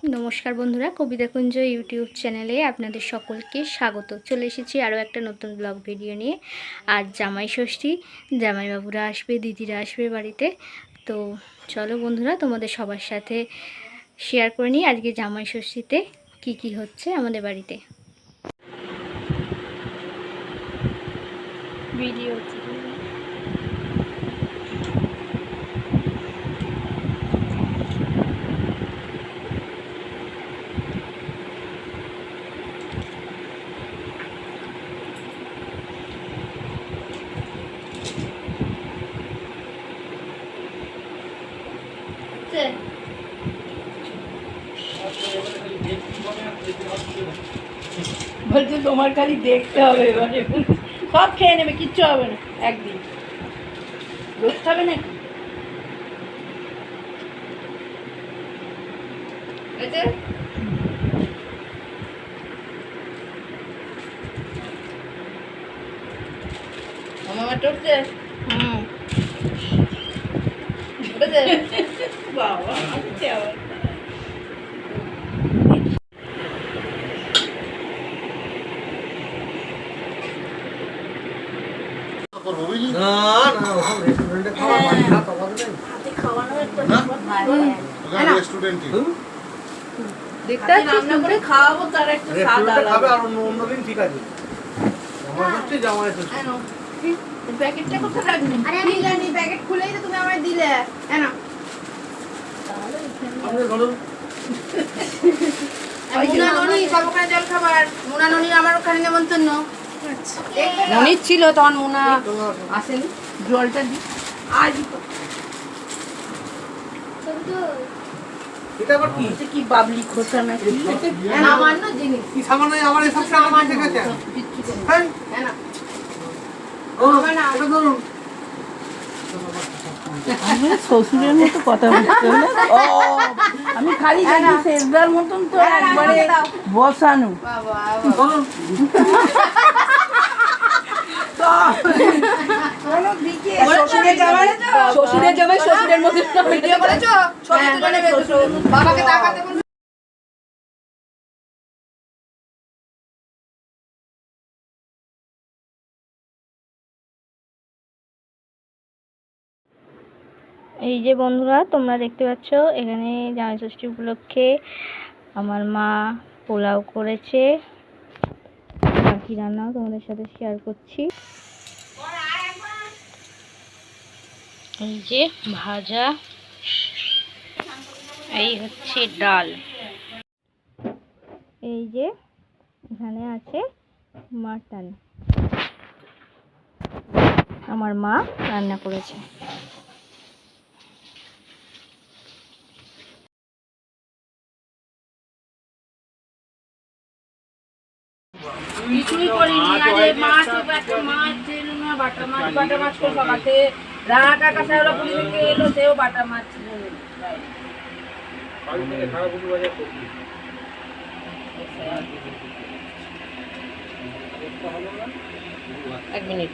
নমস্কার বন্ধুরা, কবিতাকুঞ্জ ইউটিউব চ্যানেলে আপনাদের সকলকে স্বাগত। চলে এসেছি আরও একটা নতুন ব্লগ ভিডিও নিয়ে। আজ জামাই ষষ্ঠী, জামাইবাবুরা আসবে, দিদিরা আসবে বাড়িতে। তো চলো বন্ধুরা, তোমাদের সবার সাথে শেয়ার করে নিই আজকে জামাই ষষ্ঠীতে কি কি হচ্ছে আমাদের বাড়িতে। ভিডিও বলছে তোমার খালি দেখতে হবে, এবারে সব খেয়ে নেবে, কিচ্ছু হবে না। একদিন রোজ খাবে নাকি? মামা টুকছে বাবা আসছে আবার। খাওয়াবো তার একটা স্বাদ আলাদা। অন্যদিন ঠিক আছে, জামাই প্যাকেটটা কোথায় রাখবি? আরে আমি জানি, প্যাকেট খুলেই তো তুমি আমায় দিলে। না জল খাবার মুনা ননির আমার ওখানে নেমন্তন্ন। ননির ছিল তখন, মুনা আসেনি। জলটা দি আজ এটা আবার কি? কি বাবলি খোসা নাকি সামান্য জিনিস? কি সামান্য? আমার এসব সামান্য ঠিক আছে। হ্যাঁ না এটা ধরুন। শ্বশুরের মতো কথা বলতে হলো। আমি খালি জানি শেষবার মতন তো একবারে বসানো। শ্বশুরের জামাই শ্বশুরের মতো ভিডিও করেছো, ছবি তুলে নেবে, বাবাকে তাকাতে বলবে। এই যে বন্ধুরা, তোমরা দেখতে পাচ্ছ এখানে জামাই ষষ্ঠী উপলক্ষে আমার মা পোলাও করেছে। বাকি রান্নাও তোমাদের সাথে শেয়ার করছি। এই যে ভাজা, এই হচ্ছে ডাল, এই যে এখানে আছে মাটন, আমার মা রান্না করেছে। কিছুই করিনি আজ। মাছ বাটা মাছ করে সকাতে রাঙা কাকা সাহেবরা পুরী থেকে এলো, সেও বাটা মাছ। এক মিনিট।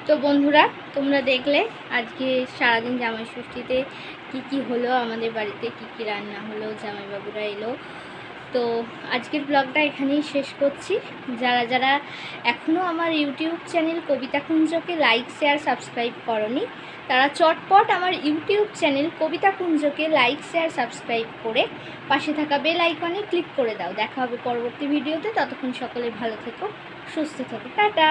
তো বন্ধুরা, তোমরা দেখলে আজকে সারাদিন জামাই ষষ্ঠীতে কি কি হলো আমাদের বাড়িতে, কি কি রান্না হলো, জামাইবাবুরা এলো। তো আজকের ব্লগটা এখানেই শেষ করছি। যারা যারা এখনও আমার ইউটিউব চ্যানেল কবিতাকুঞ্জকে লাইক শেয়ার সাবস্ক্রাইব করনি, তারা চটপট আমার ইউটিউব চ্যানেল কবিতাকুঞ্জকে লাইক শেয়ার সাবস্ক্রাইব করে পাশে থাকা বেল আইকনে ক্লিক করে দাও। দেখা হবে পরবর্তী ভিডিওতে। ততক্ষণ সকলে ভালো থেকো, সুস্থ থেকো, টাটা।